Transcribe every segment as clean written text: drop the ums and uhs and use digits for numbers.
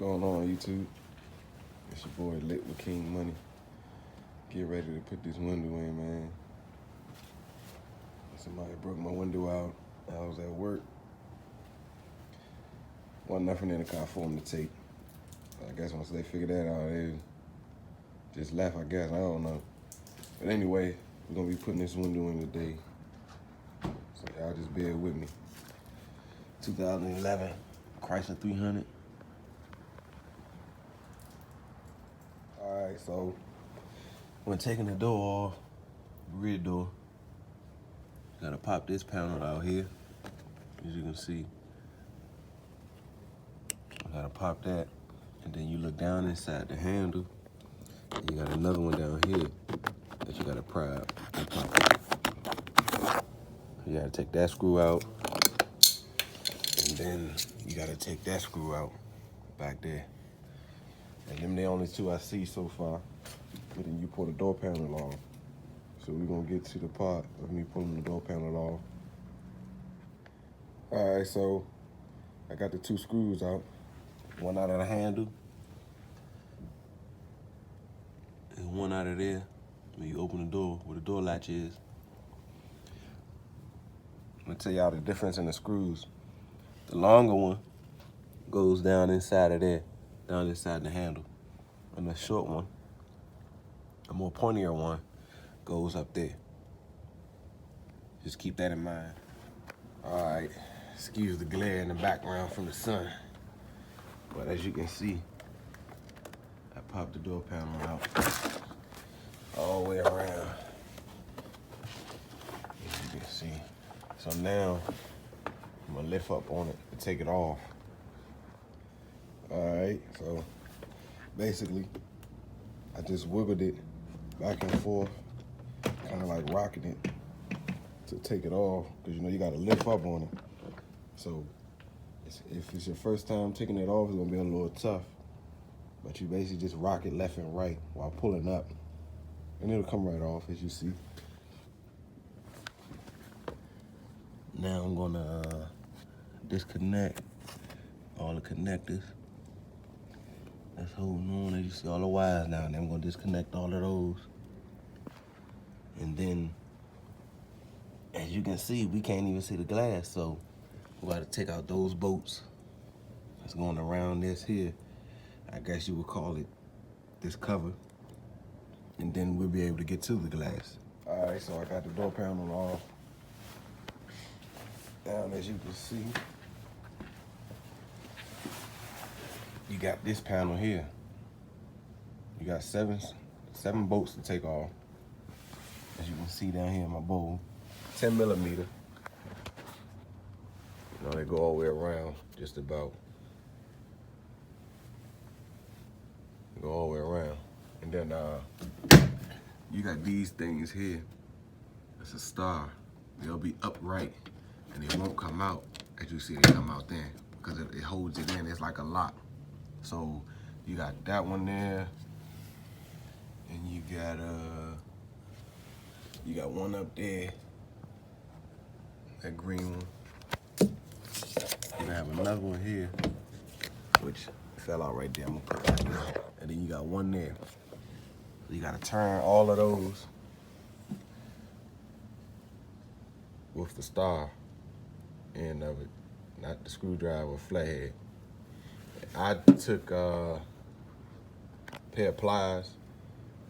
going on, YouTube? It's your boy Lit with King Money. Get ready to put this window in, man. Somebody broke my window out. I was at work. Wasn't nothing in the car for them to take. I guess once they figure that out, they just left, I guess. I don't know. But anyway, we're going to be putting this window in today. So y'all just bear with me. 2011 Chrysler 300. Alright, so when taking the door off, rear door, gotta pop this panel out here. As you can see, I gotta pop that, and then you look down inside the handle, and you got another one down here that you gotta pry out and pop. You gotta take that screw out, and then you gotta take that screw out back there. And them the only two I see so far. But then you pull the door panel off. So we're gonna get to the part of me pulling the door panel off. All right, so I got the two screws out. One out of the handle and one out of there. When you open the door, where the door latch is. I'm gonna tell y'all the difference in the screws. The longer one goes down inside of there, down inside the handle. And the short one, the more pointier one, goes up there. Just keep that in mind. All right, excuse the glare in the background from the sun. But as you can see, I popped the door panel out all the way around. As you can see. So now, I'm gonna lift up on it to take it off. All right, so basically, I just wiggled it back and forth, kind of like rocking it to take it off, because you know you got to lift up on it. So if it's your first time taking it off, it's gonna be a little tough. But you basically just rock it left and right while pulling up, and it'll come right off, as you see. Now I'm gonna disconnect all the connectors that's holding on. As you see all the wires now, and I'm gonna disconnect all of those. And then, as you can see, we can't even see the glass, so we gotta take out those bolts that's going around this here. I guess you would call it this cover. And then we'll be able to get to the glass. All right, so I got the door panel off. Down, as you can see, you got this panel here. You got seven bolts to take off. As you can see down here in my bowl, 10 millimeter. You know, they go all the way around, just about. They go all the way around. And then you got these things here. It's a star. They'll be upright, and they won't come out. As you see, they come out then, because it holds it in. It's like a lock. So you got that one there, and you got one up there, that green one. You're gonna have another one here, which fell out right there. I'm gonna put that there. And then you got one there. So you gotta turn all of those with the star end of it, not the screwdriver or flathead. I took a pair of pliers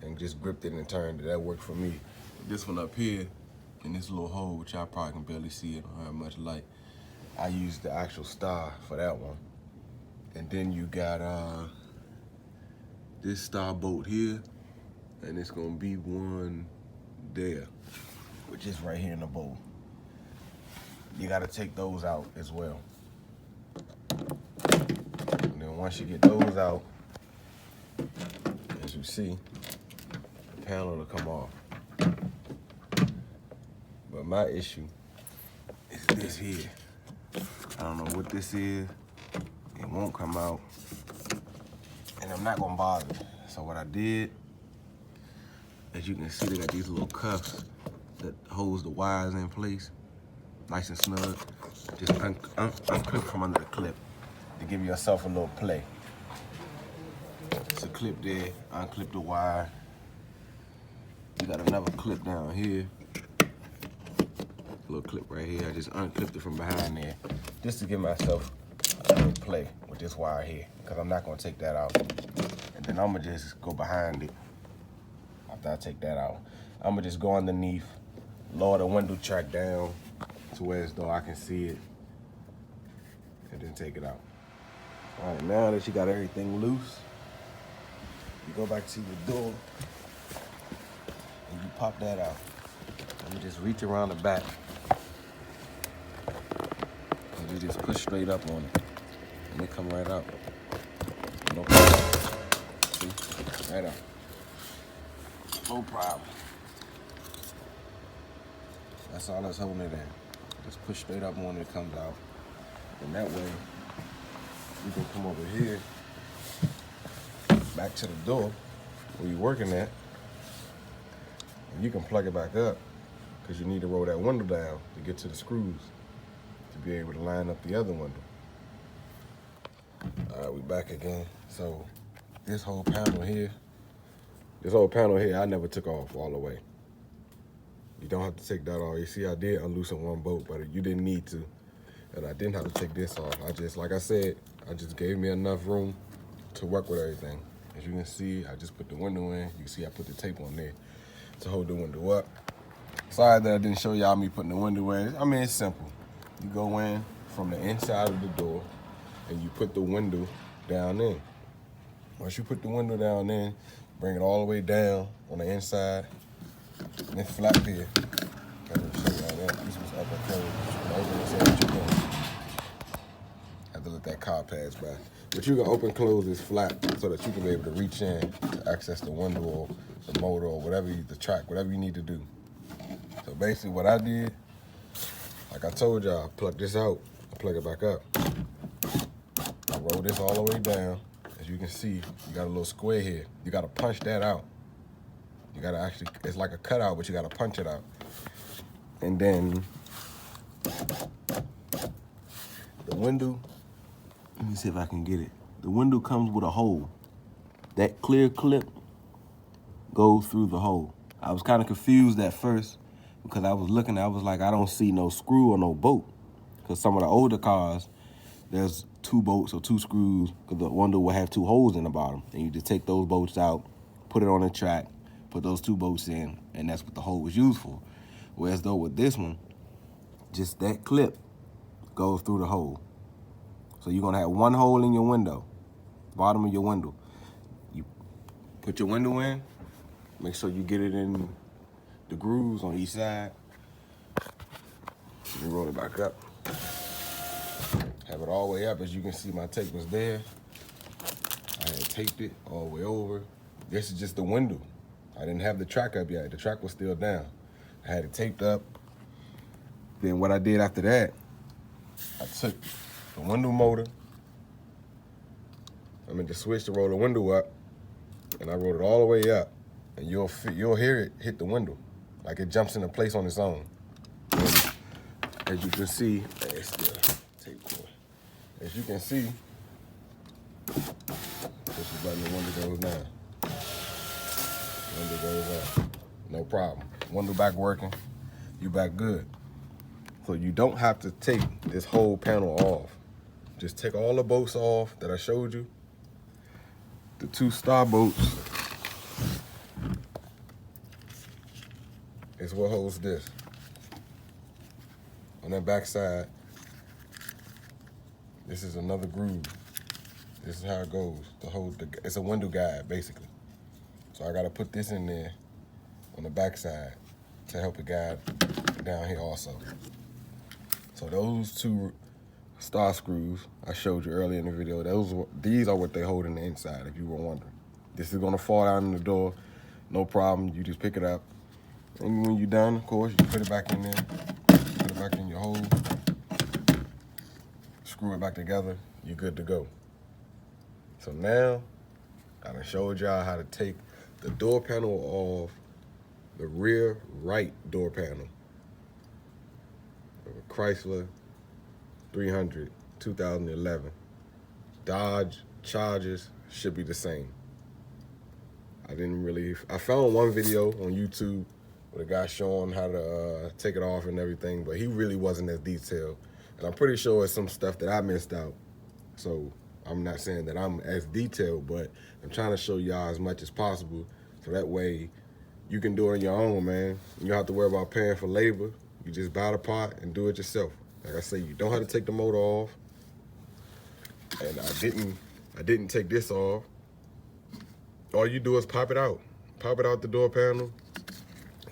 and just gripped it and turned it. That worked for me. This one up here, in this little hole, which y'all probably can barely see it, don't have much light, I used the actual star for that one. And then you got this star bolt here, and it's gonna be one there, which is right here in the bowl. You gotta take those out as well. And then once you get those out, as you see, the panel will come off. But my issue is this here. I don't know what this is. It won't come out. And I'm not gonna bother. So what I did, as you can see, they got these little cuffs that holds the wires in place, nice and snug. Just unclip from under the clip to give yourself a little play. It's a clip there. Unclip the wire. You got another clip down here. Little clip right here. I just unclipped it from behind there, just to give myself a little play with this wire here, because I'm not gonna take that out. And then I'm gonna just go behind it. After I take that out, I'm gonna just go underneath, lower the window track down to where as though I can see it, and then take it out. All right, now that you got everything loose, you go back to your door and you pop that out. Let me just reach around the back and you just push straight up on it, and it come right out. No problem. See, right out. No problem. That's all that's holding it in. Just push straight up on it, it comes out. And that way, you can come over here, back to the door where you're working at, and you can plug it back up, because you need to roll that window down to get to the screws to be able to line up the other window. All right, we back again. So this whole panel here, I never took off all the way. You don't have to take that off. You see, I did unloosen one bolt, but you didn't need to. And I didn't have to take this off. I just, like I said, I just gave me enough room to work with everything. As you can see, I just put the window in. You can see I put the tape on there to hold the window up. Sorry that I didn't show y'all me putting the window in. I mean, it's simple. You go in from the inside of the door and you put the window down in. Once you put the window down in, bring it all the way down on the inside, and it's flat here. This was up and closed. Have to let that car pass by. But you can open close this flat so that you can be able to reach in to access the window or the motor or whatever, the track, whatever you need to do. So basically what I did, like I told y'all, I plug this out, I plug it back up. I roll this all the way down. As you can see, you got a little square here. You gotta punch that out. You gotta actually, it's like a cutout, but you gotta punch it out. And then the window, let me see if I can get it. The window comes with a hole. That clear clip goes through the hole. I was kind of confused at first because I was looking, I was like, I don't see no screw or no bolt. Because some of the older cars, there's 2 bolts or 2 screws, because the window will have 2 holes in the bottom. And you just take those bolts out, put it on the track, put those 2 bolts in, and that's what the hole was used for. Whereas though with this one, just that clip goes through the hole. So you're gonna have one hole in your window, bottom of your window. You put your window in, make sure you get it in the grooves on each side. You roll it back up. Have it all the way up. As you can see, my tape was there. I had taped it all the way over. This is just the window. I didn't have the track up yet. The track was still down. I had it taped up. Then what I did after that, I took the window motor, the switch to roll the window up, and I rolled it all the way up, and you'll hear it hit the window, like it jumps into place on its own. And as you can see, it's the tape cord. As you can see, push the button, the window goes down. Window goes up, no problem. Window back working, you back good. So you don't have to take this whole panel off. Just take all the bolts off that I showed you. The 2 star bolts is what holds this. On that back side, this is another groove. This is how it goes. It's a window guide, basically. So I gotta put this in there on the back side to help it guide down here also. So those 2 star screws I showed you earlier in the video, these are what they hold in the inside, if you were wondering. This is gonna fall down in the door, no problem. You just pick it up. And when you're done, of course, you put it back in there, put it back in your hole, screw it back together, you're good to go. So now, I done showed y'all how to take the door panel off the rear right door panel of a Chrysler 300, 2011. Dodge Chargers should be the same. I found one video on YouTube with a guy showing how to take it off and everything, but he really wasn't as detailed. And I'm pretty sure it's some stuff that I missed out. So I'm not saying that I'm as detailed, but I'm trying to show y'all as much as possible so that way you can do it on your own, man. You don't have to worry about paying for labor. You just buy the part and do it yourself. Like I say, you don't have to take the motor off. And I didn't take this off. All you do is pop it out. Pop it out the door panel,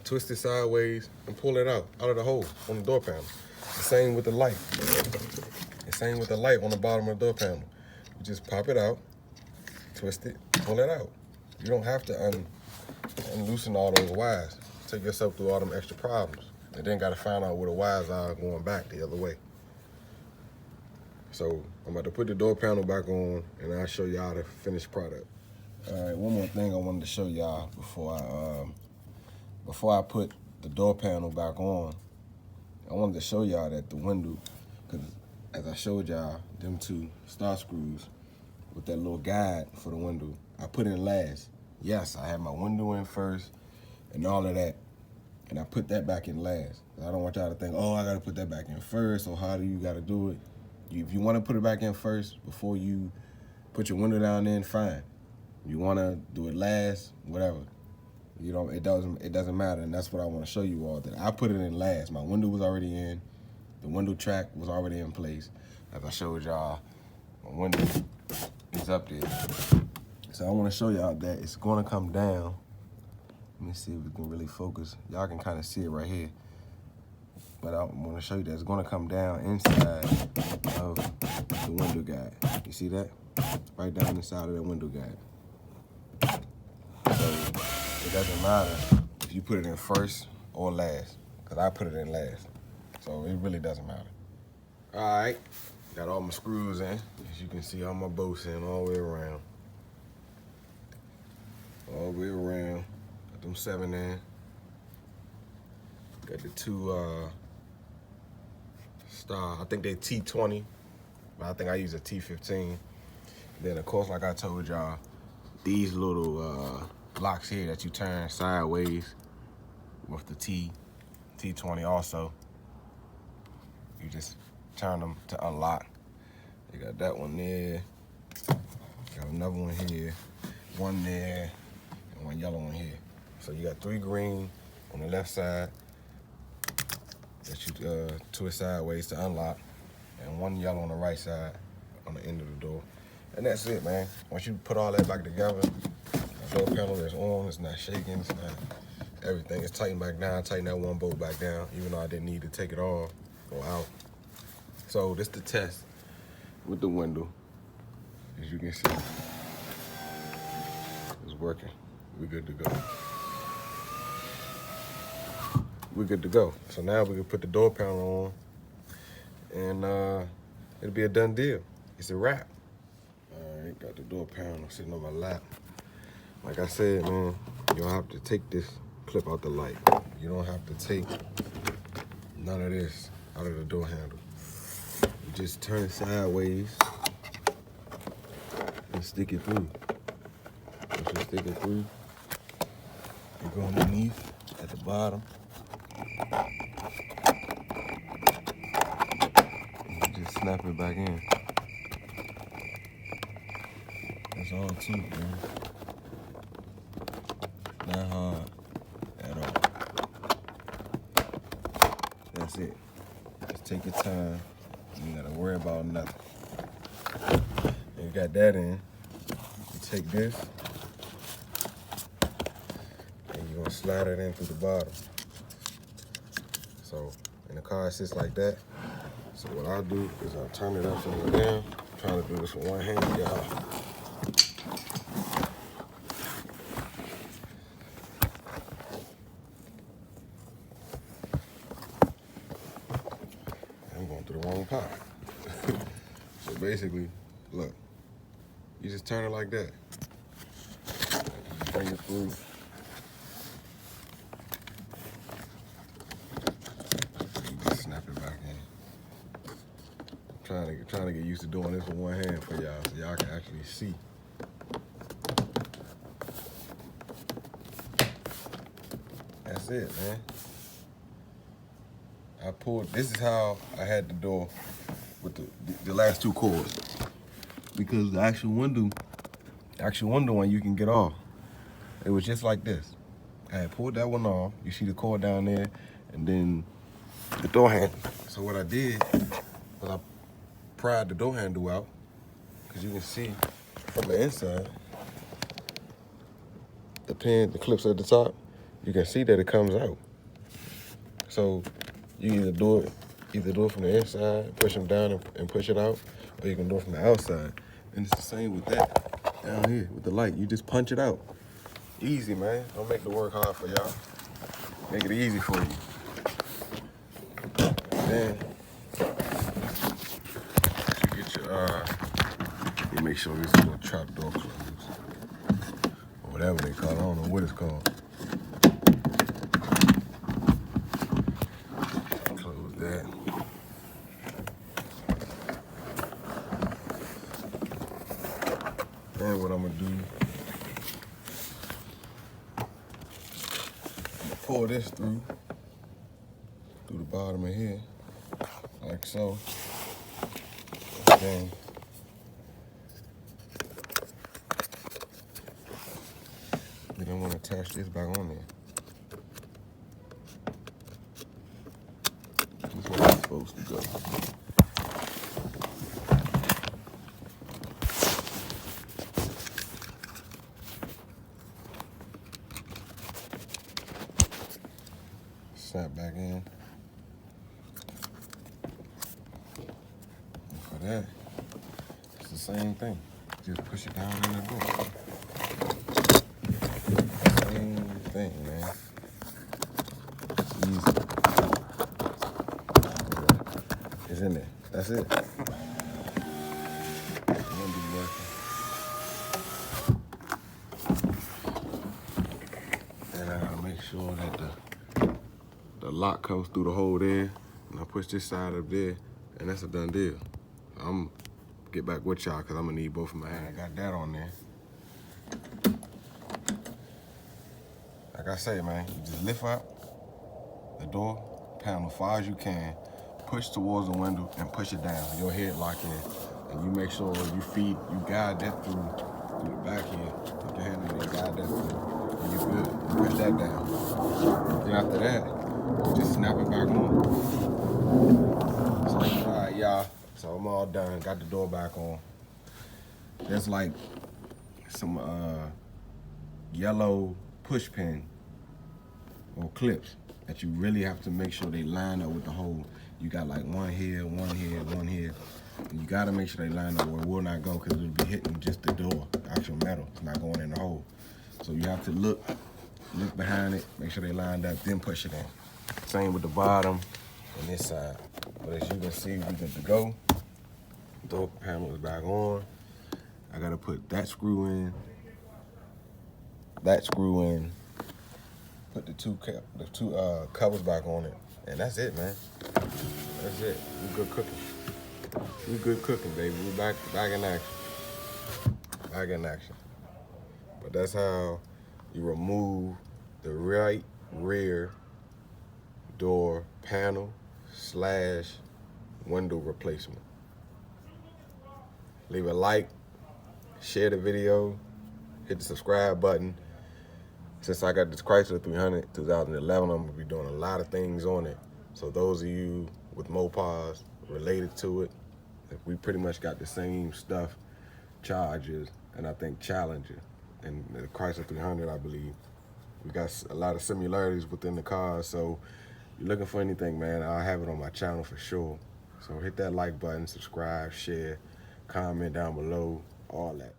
twist it sideways, and pull it out of the hole on the door panel. The same with the light. The same with the light on the bottom of the door panel. You just pop it out, twist it, pull it out. You don't have to unloosen all those wires. Take yourself through all them extra problems. And then gotta find out where the wires are going back the other way. So I'm about to put the door panel back on and I'll show y'all the finished product. All right, one more thing I wanted to show y'all before I put the door panel back on. I wanted to show y'all that the window, because as I showed y'all, them two star screws with that little guide for the window, I put in last. Yes, I had my window in first and all of that, and I put that back in last. I don't want y'all to think, oh, I gotta put that back in first, or how do you gotta do it? If you wanna put it back in first before you put your window down in, fine. You wanna do it last, whatever. You know, it doesn't matter, and that's what I wanna show you all, that I put it in last. My window was already in, the window track was already in place. As I showed y'all, my window is up there. So I wanna show y'all that it's gonna come down. Let me see if we can really focus. Y'all can kind of see it right here. But I want to show you that it's going to come down inside of the window guide. You see that? Right down inside of that window guide. So it doesn't matter if you put it in first or last, because I put it in last. So it really doesn't matter. All right, got all my screws in. As you can see, all my bolts in all the way around. All the way around. Got them 7 in. Got the two star, I think they T20, but I think I use a T15. Then of course, like I told y'all, these little locks here that you turn sideways with the T20 also. You just turn them to unlock. You got that one there. Got another one here, one there, and one yellow one here. So you got 3 green on the left side that you twist sideways to unlock, and 1 yellow on the right side on the end of the door. And that's it, man. Once you put all that back together, the door panel is on, it's not shaking, it's not everything. It's tightened back down, tighten that 1 bolt back down, even though I didn't need to take it off or out. So this the test with the window. As you can see, it's working. We're good to go. We're good to go. So now we can put the door panel on, and it'll be a done deal. It's a wrap. All right, got the door panel sitting on my lap. Like I said, man, you don't have to take this clip out the light. You don't have to take none of this out of the door handle. You just turn it sideways and stick it through. Once you stick it through, you go underneath at the bottom. You just snap it back in. That's all it took, man. Not hard at all. That's it. Just take your time. You ain't gotta worry about nothing. And you got that in. You take this, and you're gonna slide it in through the bottom. So, and the car sits like that. So what I'll do is I'll turn it upside down. I'm trying to do this with one hand, y'all. I'm going through the wrong pot. So basically, look, you just turn it like that. Bring it through. Snap it back in. Trying to get used to doing this with one hand for y'all, so y'all can actually see. that's it, man. I pulled, this is how I had the door with the last two cords. Because the actual window one you can get off. It was just like this. I had pulled that one off. You see the cord down there, and then the door handle. So what I did was I pried the door handle out, because you can see from the inside, the pin, the clips at the top, you can see that it comes out. So you either do it from the inside, push them down and push it out, or you can do it from the outside. And it's the same with that down here with the light. You just punch it out. Easy, man. Don't make the work hard for y'all. Make it easy for you. Then you get your you make sure this little trap door closed, or whatever they call it. I don't know what it's called. Close that. And what I'm gonna do, pull this through the bottom of here, like so. Then I want to attach this back on there. This is where it's supposed to go. Snap back in. And for that, it's the same thing. Just push it down in the door. Same thing, man. Easy. It's in there. That's it. And I gotta make sure that the lock comes through the hole there, and I push this side up there, and that's a done deal. I'm get back with y'all because I'm gonna need both of my hands. I got that on there. Like I say, man, you just lift up the door panel as far as you can, push towards the window, and push it down. Your head lock in, and you make sure you guide that through the back here. Put your hand in there, guide that through, and you're good. You push that down. Then after that, you just snap it back on. So, all right, y'all. So I'm all done. Got the door back on. There's like some yellow push pin or clips that you really have to make sure they line up with the hole. You got like one here, one here, one here. And you gotta make sure they line up or it will not go because it'll be hitting just the door, the actual metal. It's not going in the hole. So you have to look behind it, make sure they lined up, then push it in. Same with the bottom and this side. But as you can see, we're good to go. Door panel is back on. I gotta put that screw in, put the two covers back on it, and that's it, man. That's it. We good cooking. We good cooking, baby. We back in action. Back in action. But that's how you remove the right rear door panel / window replacement. Leave a like, share the video, hit the subscribe button. Since I got this Chrysler 300 2011, I'm gonna be doing a lot of things on it. So those of you with Mopars related to it, we pretty much got the same stuff, Chargers, and I think Challenger, and the Chrysler 300, I believe. We got a lot of similarities within the cars, so if you're looking for anything, man, I'll have it on my channel for sure. So hit that like button, subscribe, share, comment down below, all that.